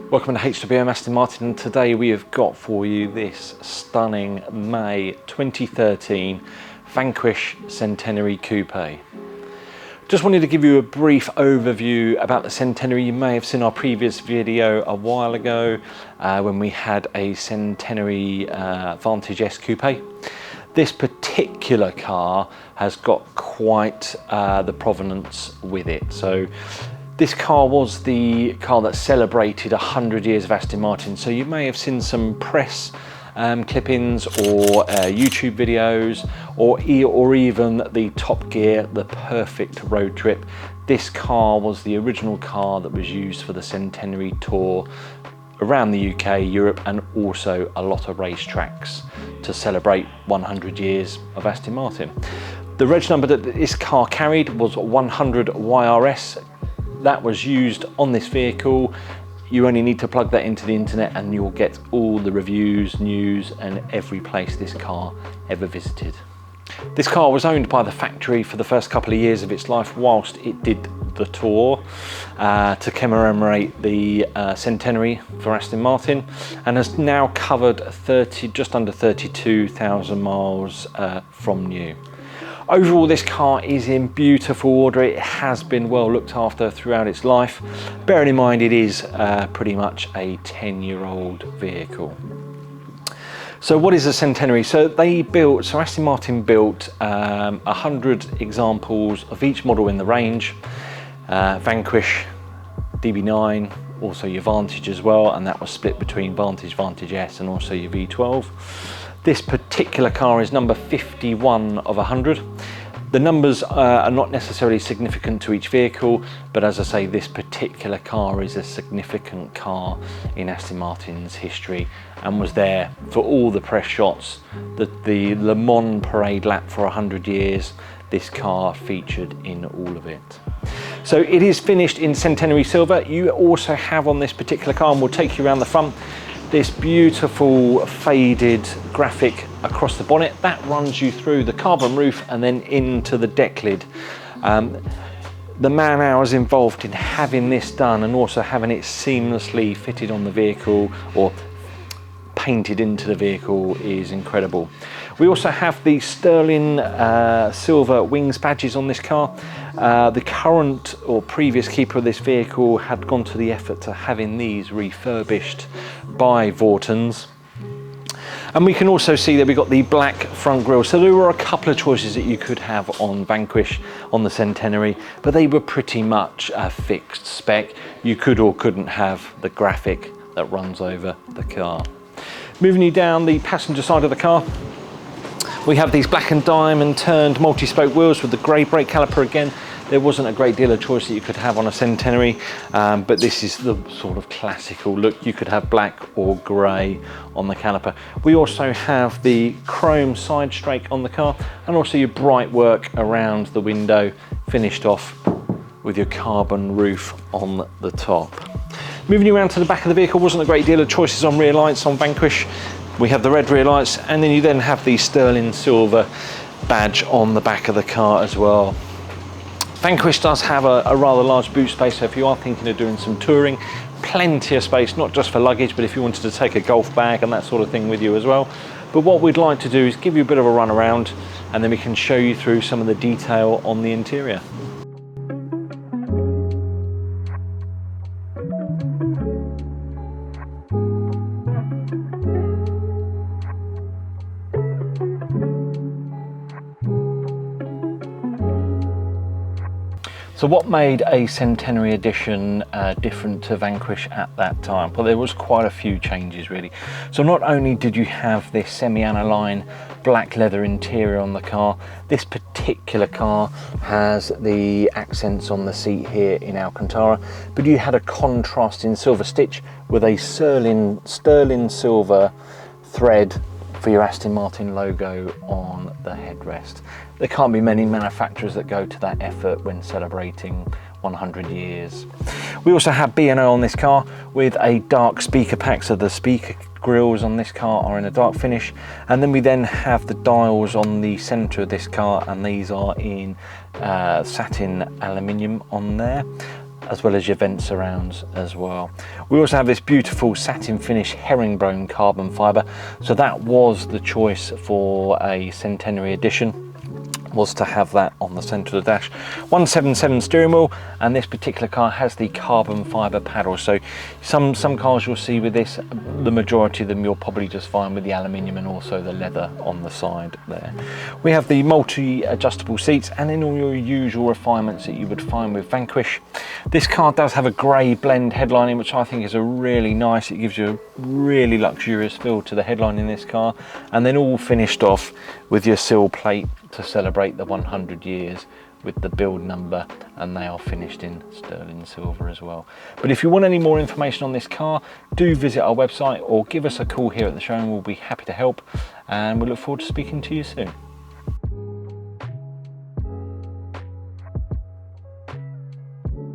Welcome to HWM Aston Martin, and today we have got for you this stunning May 2013 Vanquish Centenary Coupe. Just wanted to give you a brief overview about the Centenary. You may have seen our previous video a while ago when we had a Centenary Vanquish S Coupe. This particular car has got quite the provenance with it. So this car was the car that celebrated 100 years of Aston Martin. So you may have seen some press clippings or YouTube videos or even the Top Gear, the perfect road trip. This car was the original car that was used for the Centenary tour around the UK, Europe, and also a lot of racetracks to celebrate 100 years of Aston Martin. The reg number that this car carried was 100 YRS. That was used on this vehicle. You only need to plug that into the internet and you'll get all the reviews, news, and every place this car ever visited. This car was owned by the factory for the first couple of years of its life whilst it did the tour to commemorate the Centenary for Aston Martin, and has now covered just under 32,000 miles from new. Overall, this car is in beautiful order. It has been well looked after throughout its life. Bearing in mind it is pretty much a 10-year-old vehicle. So what is a Centenary? So Aston Martin built 100 examples of each model in the range. Vanquish, DB9, also your Vantage as well, and that was split between Vantage, Vantage S, and also your V12. This particular car is number 51 of 100. The numbers are not necessarily significant to each vehicle, but as I say, this particular car is a significant car in Aston Martin's history and was there for all the press shots. The Le Mans parade lap for 100 years, this car featured in all of it. So it is finished in Centenary silver. You also have on this particular car, and we'll take you around the front, this beautiful faded graphic across the bonnet that runs you through the carbon roof and then into the deck lid. The man hours involved in having this done and also having it seamlessly fitted on the vehicle or painted into the vehicle is incredible. We also have the sterling silver wings badges on this car. The current or previous keeper of this vehicle had gone to the effort to having these refurbished by Vortons. And we can also see that we've got the black front grille. So there were a couple of choices that you could have on Vanquish, on the Centenary, but they were pretty much a fixed spec. You could or couldn't have the graphic that runs over the car. Moving you down the passenger side of the car, we have these black and diamond turned multi-spoke wheels with the grey brake caliper again. There wasn't a great deal of choice that you could have on a Centenary, but this is the sort of classical look. You could have black or grey on the caliper. We also have the chrome side strake on the car, and also your bright work around the window, finished off with your carbon roof on the top. Moving you around to the back of the vehicle, wasn't a great deal of choices on rear lights on Vanquish. We have the red rear lights, and then you then have the sterling silver badge on the back of the car as well. Vanquish does have a rather large boot space, so if you are thinking of doing some touring, plenty of space, not just for luggage, but if you wanted to take a golf bag and that sort of thing with you as well. But what we'd like to do is give you a bit of a run around, and then we can show you through some of the detail on the interior. So what made a Centenary edition different to Vanquish at that time? Well, there was quite a few changes really. So not only did you have this semi-aniline black leather interior on the car, this particular car has the accents on the seat here in Alcantara, but you had a contrasting silver stitch with a sterling silver thread for your Aston Martin logo on the headrest. There can't be many manufacturers that go to that effort when celebrating 100 years. We also have B&O on this car with a dark speaker pack, so the speaker grills on this car are in a dark finish, and then we then have the dials on the centre of this car, and these are in satin aluminium on there. as well as your vent surrounds as well. We also have this beautiful satin finish herringbone carbon fibre, so that was the choice for a Centenary edition, was to have that on the centre of the dash. 177 steering wheel, and this particular car has the carbon fibre paddle. So some cars you'll see with this, the majority of them you'll probably just find with the aluminium and also the leather on the side there. We have the multi-adjustable seats, and then all your usual refinements that you would find with Vanquish. This car does have a grey blend headlining, which I think is a really nice, it gives you a really luxurious feel to the headline in this car, and then all finished off with your sill plate to celebrate the 100 years with the build number, and they are finished in sterling silver as well. But if you want any more information on this car, do visit our website or give us a call here at the showroom. We'll be happy to help, and we look forward to speaking to you soon.